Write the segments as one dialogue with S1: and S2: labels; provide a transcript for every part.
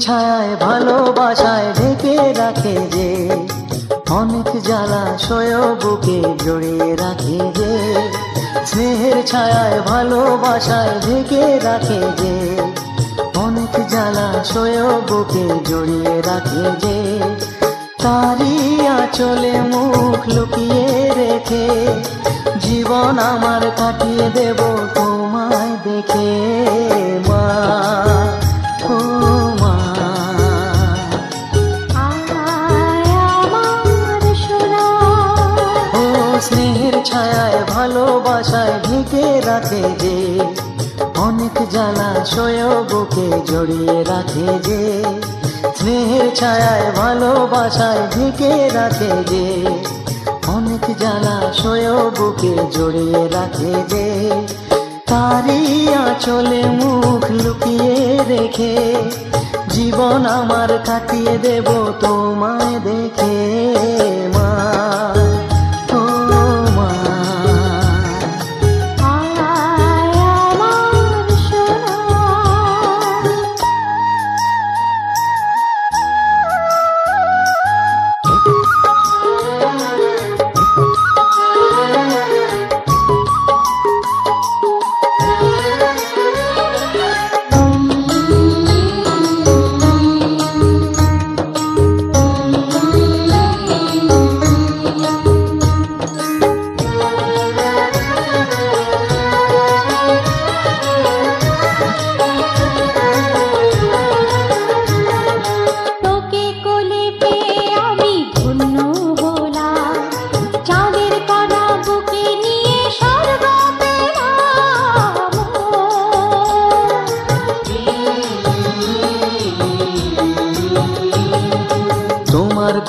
S1: ছায়ায় ভালোবাসায় ঢেকে রাখে যে, অনেক জ্বালাশয় বুকে জড়িয়ে রাখে যে। স্নেহের ছায়ায় ভালোবাসায় ঢেকে রাখে যে, অনেক জ্বালাশয় বুকে জড়িয়ে রাখে যে। তারই আঁচলে মুখ লুকিয়ে রেখে জীবন আমার কাটিয়ে দেব তোমায় দেখে। মা, ও মা, ও স্নেহের ছায়ায় ভালোবাসায় ঢেকে রাখে যে, অনেক জ্বালাশয় বুকে জড়িয়ে রাখে যে। স্নেহের ছায়ায় ভালোবাসায় ঢেকে রাখে যে, অনেক জ্বালাশয় বুকে জড়িয়ে রাখে যে। তারই আঁচলে মুখ লুকিয়ে রেখে জীবন আমার কাটিয়ে দেব তোমায় দেখে। মা, ও মা,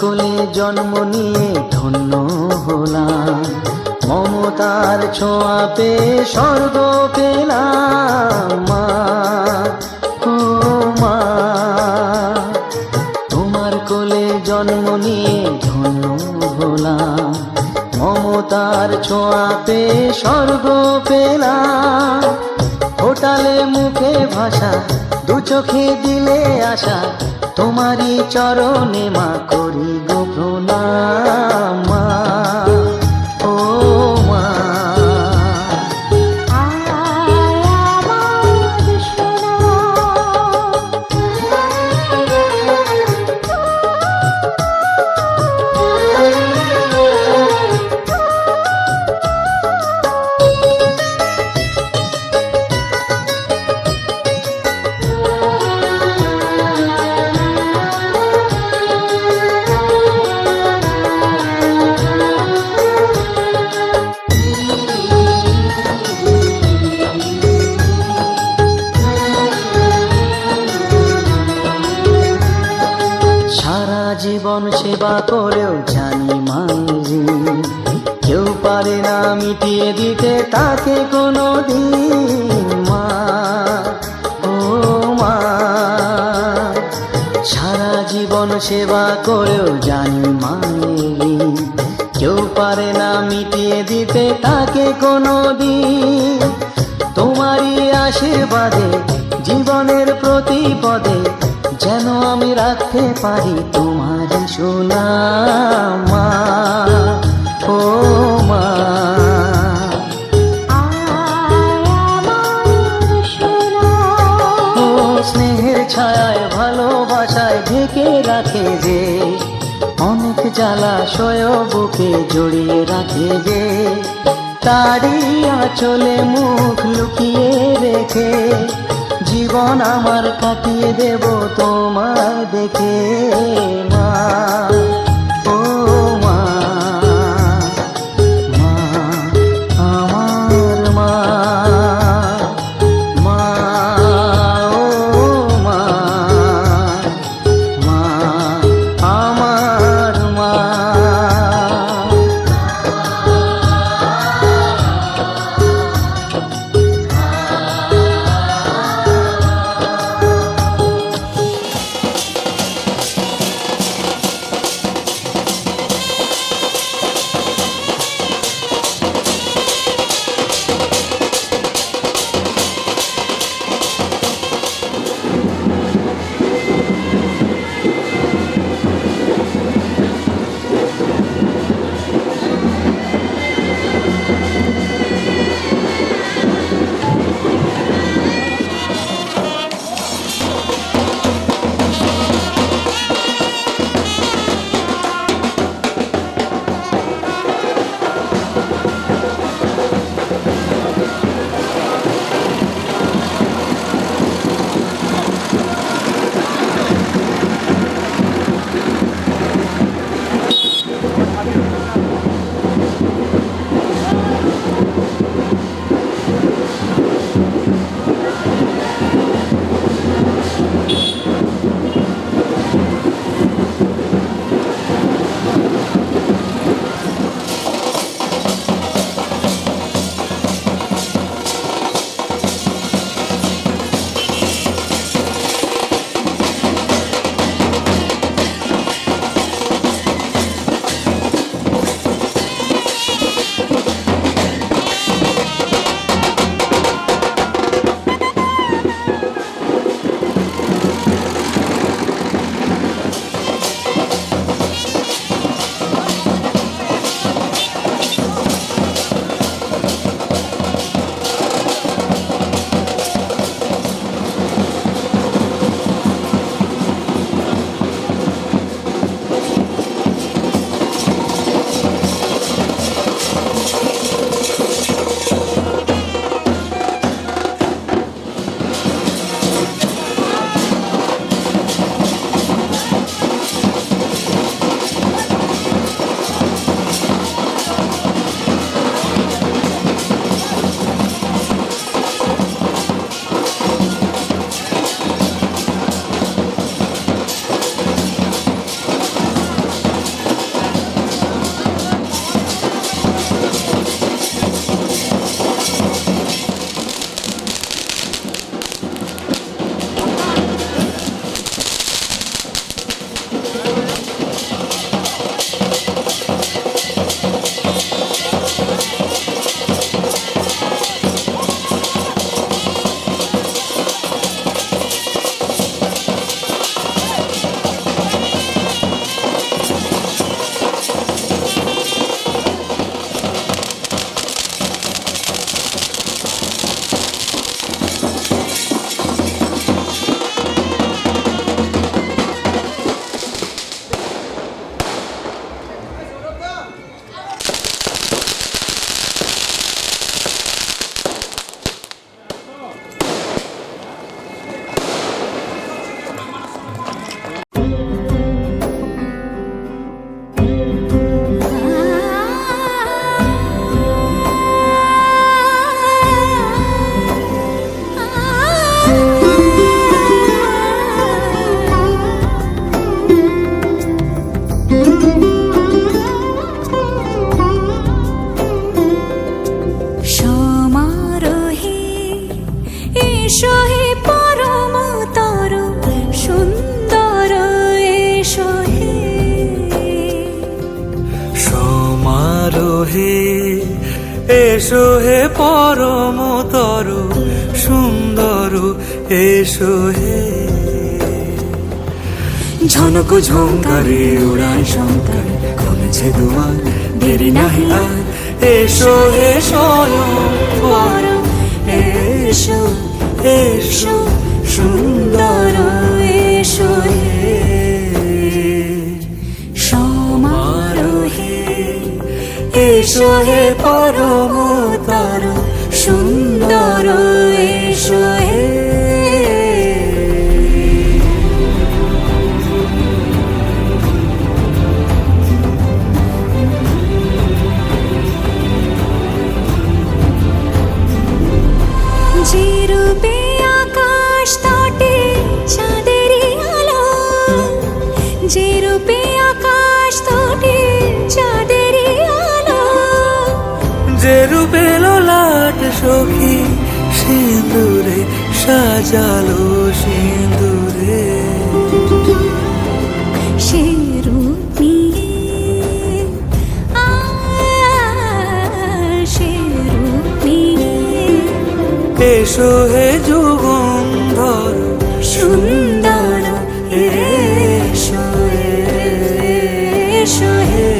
S1: কোলে জন্ম নিয়ে ধন্য হলাম, মমতার ছোঁয়া পেয়ে স্বর্গ পেলাম। মা, ও মা, তোমার কোলে জন্ম নিয়ে ধন্য হলাম, মমতার ছোঁয়া পেয়ে স্বর্গ পেলাম। ফোটালে মুখে ভাষা, দু চোখে দিলে আশা, তোমারই চরণে মা করি গো প্রণাম। মা, ও মা, জীবন সেবা করেও জানি মাঝি কেউ পারে না মিটিয়ে দিতে তাকে কোনো দিন। মা, ও মা, সারা জীবন সেবা করেও জানি মাঝি কেউ পারে না মিটিয়ে দিতে তাকে কোনো দিন। তোমারই আশীর্বাদে জীবনের প্রতি পদে যেন আমি রাখতে পারি তোমারই সুনাম। মা, ও মা, ও স্নেহের ছায়ায় ভালোবাসায় ঢেকে রাখে যে, অনেক জ্বালাশয় বুকে জড়িয়ে রাখে যে। তারই আঁচলে মুখ লুকিয়ে রেখে জীবন আমার কাটিয়ে দেব তোমায় দেখে। মা, ও মা, মা, আমার মা, মা, ও মা, মা, আমার মা।
S2: এসো হে ঝনক ঝঙ্কারে উড়ায় শঙ্কারে খুলেছে দুয়ার দেরি নাহি আর এসো হে স্বয়ং এসো এসো সুন্দর এসো হে সমারোহে এসো হে পরমতর সুন্দর এসো হে যে রূপে আকাশ তটে চাঁদেরই আলো যে রূপে আকাশ তটে চাঁদেরই আলো যে রূপে লোলাট সখী সিঁদুরে সাজালো সিঁদুরে সে রূপ নিয়ে সে রূপ নিয়ে এসো হে যুগন্ধর সুন্দর এসো এসো হে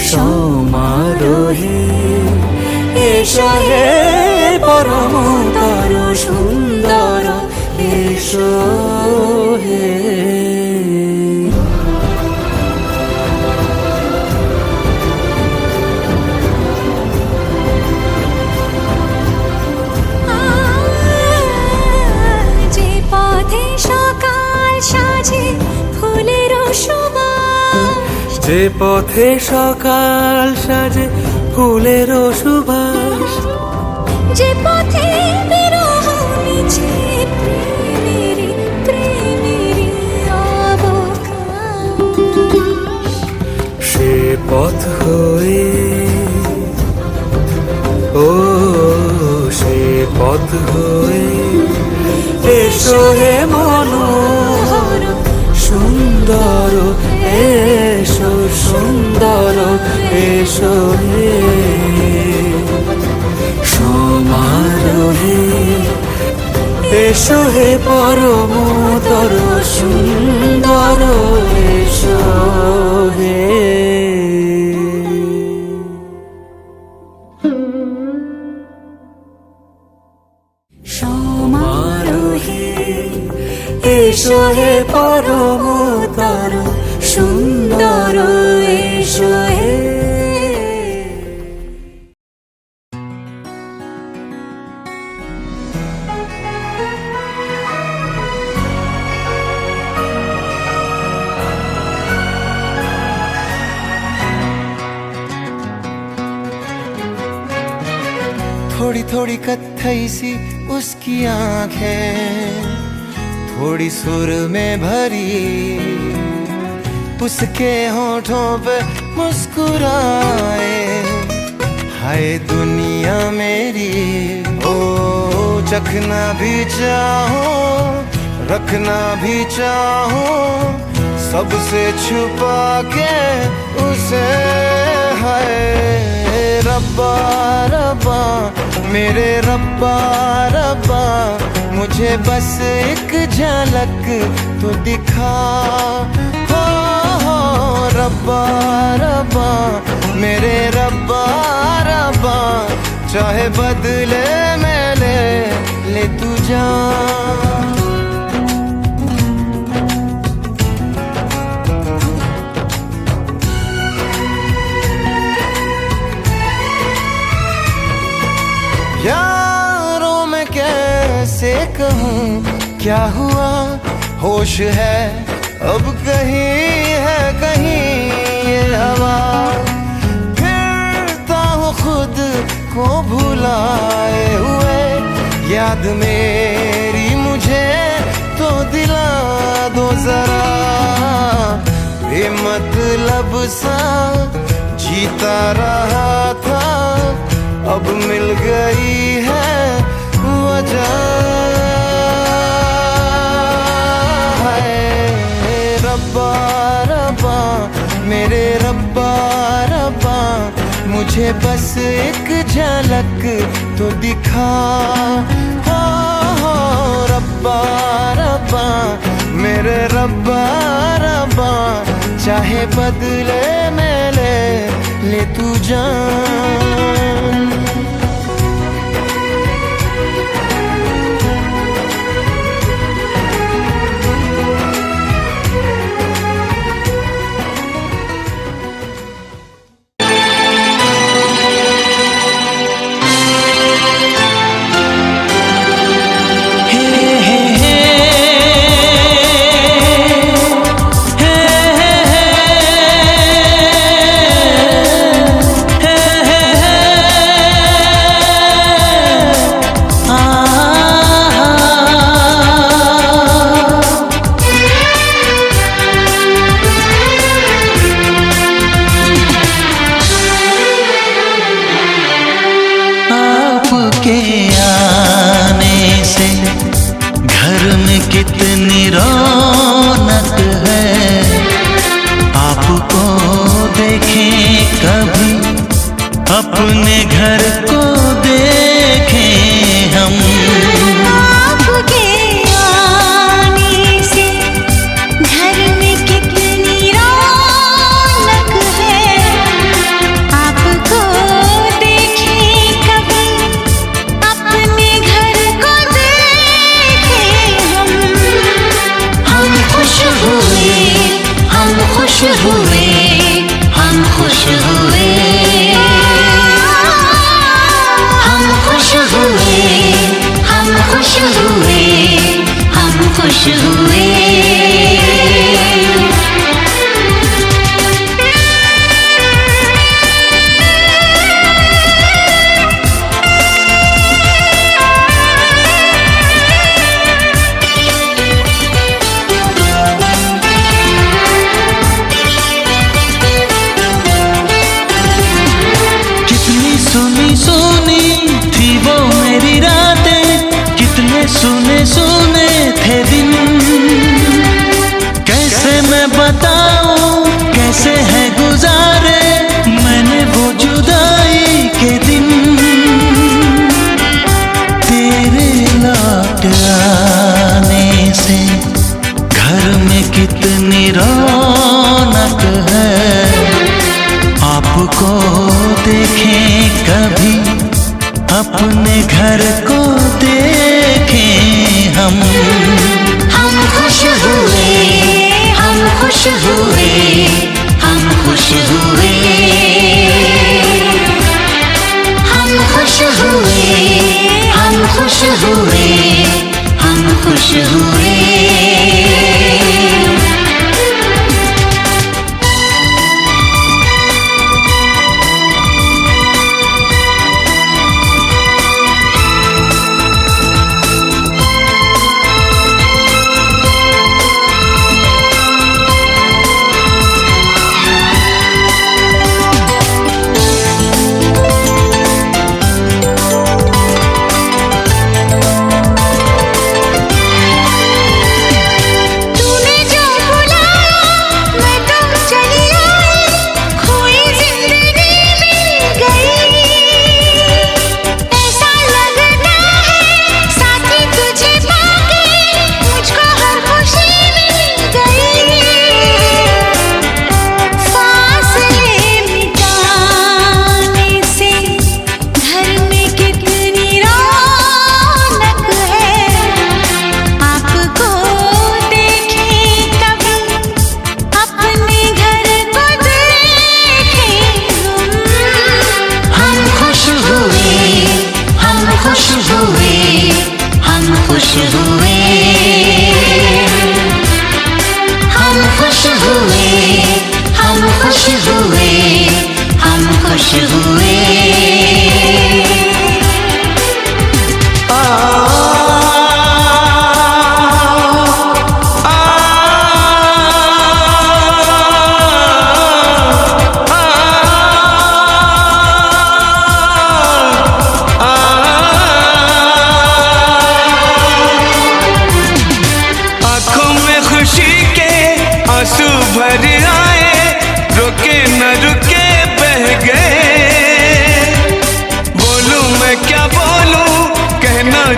S2: সমারোহে এসো হে পরমতর সুন্দর এসো হে যে পথে সকাল সাজে ফুলের সুবাস যে পথে বিরহ নিচে প্রেমেরই প্রেমেরই অবকাশ সে পথ হয়ে ও সে পথ হয়ে এসো হে মনোহর সুন্দর এসো সুন্দর এসো হে সমারোহে এসো হে পরমতর সুন্দর এসো হে সমারোহে এসো হে পরমতর সুন্দর এসো হে थोड़ी थोड़ी कत्थई सी उसकी आंखें थोड़ी सुर में भरी उसके होठों पे मुस्कुराए हाय दुनिया मेरी ओ चखना भी चाहो रखना भी चाहो सबसे छुपा के उसे हाय रब्बा रब्बा मेरे रब्बा रब्बा मुझे बस एक झलक तो दिखा हो रब्बा रब्बा मेरे रब्बा रब्बा चाहे बदले में ले तू जान यारों में कैसे कहूँ क्या हुआ होश है अब कहीं है कहीं ये हवा फिरता हूँ खुद को भुलाए हुए याद मेरी मुझे तो दिला दो जरा बेमतलब सा जीता रहा था अब मिल गई है वजह रब्बा रब्बा मेरे रब्बा रब्बा मुझे बस एक झलक तो दिखा रब्बा रब्बा मेरे रब्बा रब्बा, चाहे बदले में ले तू जान।
S1: कितनी रौनक है, आपको देखें कभी अपने घर को देखें हम।
S3: आपके आने से घर में कितनी रौनक है, आपको देखें कभी अपने घर को देखें हम खुश हुए, हम खुश हुए, हम खुश हुए, हम खुश हुए, हम खुश हुए, हम खुश हुए।
S1: सुनी सुनी थी वो मेरी रातें, कितने सुने सुने थे दिन। कैसे मैं बताऊं कैसे है गुजारे मैंने वो जुदाई के दिन। तेरे लौट आने से घर में कितनी रौनक है, आपको देखें कभी अपने घर को देखें हम।
S3: हम खुश हुए, हम खुश हुए, हम खुश हुए, हम खुश हुए, हम खुश हुए, हम खुश हुए।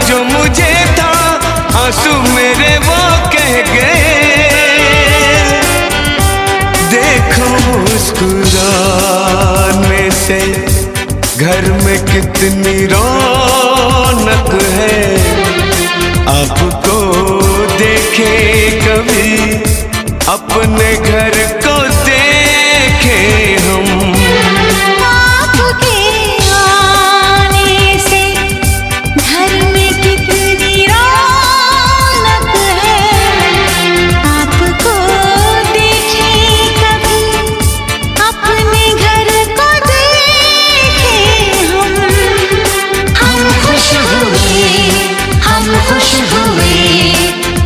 S2: जो मुझे था आंसू गए। देखो मुस्कुराने से घर में कितनी रौनक है। आपको देखे कभी अपने घर को देखे हम।
S3: आपके आने से घर में कितनी रौनक है। आपको देखे कभी अपने घर को देखे हम। हम खुश हुए, हम खुश हुए,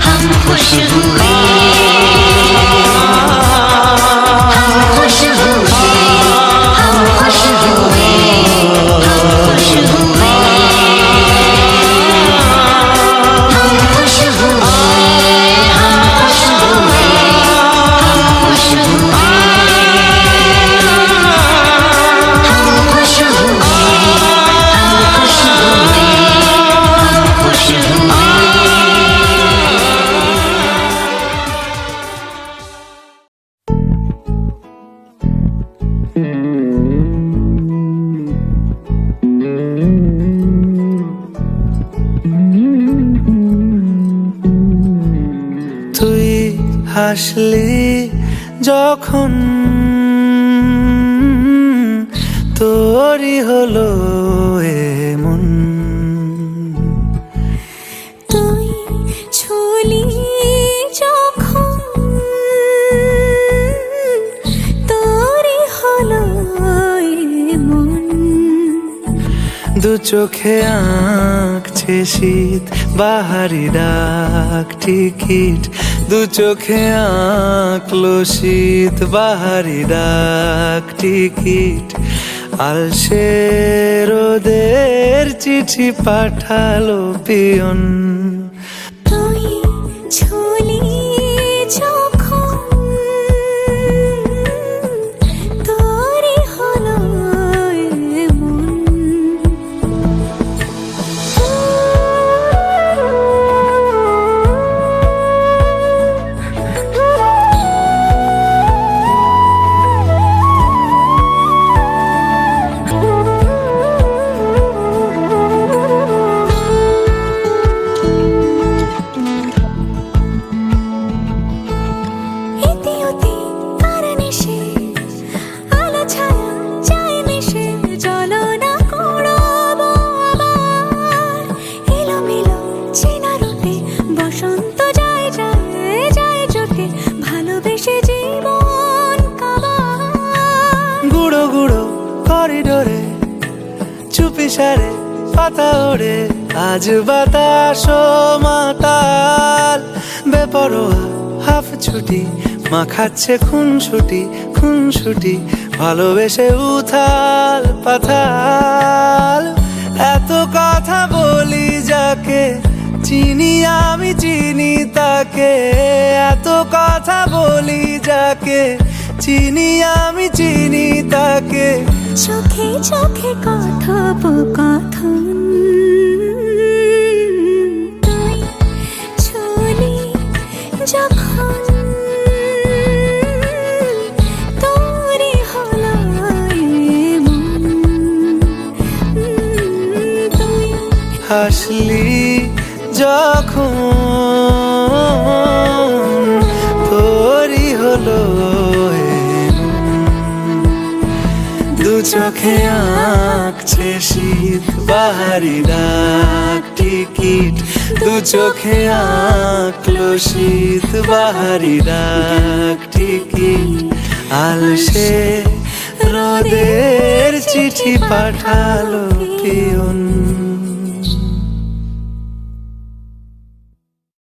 S3: हम खुश हुए।
S1: তুই হাসলি যখন তোরই হলো এমন।
S3: তুই ছুলি যখন তোরই হলো এমন।
S1: দু চোখে আঁকছে শীত বাহারি ডাক টিকিট। দু চোখে আঁকলো শীত বাহারি ডাক টিকিট। আলসে রোদের চিঠি পাঠালো পিয়ন।
S3: তুই ছুলি যখন তোরই হলো এমন।
S1: করিডোরে চুপি সারে পাতা ওড়ে। আজ বাতাস মাতাল বেপরোয়া হাফ ছুটি মাখাচ্ছে খুনসুটি খুনসুটি। ভালোবেসে উথাল পাথাল এত কথা বলি যাকে চিনি আমি চিনি তাকে। এত কথা বলি যাকে চিনি আমি চিনি তাকে।
S3: চোখে চোখে কথোপকথন। তুই ছুলি যখন তোরই হলো এমন। তুই
S1: হাসলি যখন তোরই হলো দু চোখে আঁকছে শীত বাহারি ডাক টিকিট। দু চোখে আঁকলো শীত বাহারি ডাক টিকিট। আলসে রোদের চিঠি পাঠালো পিয়ন।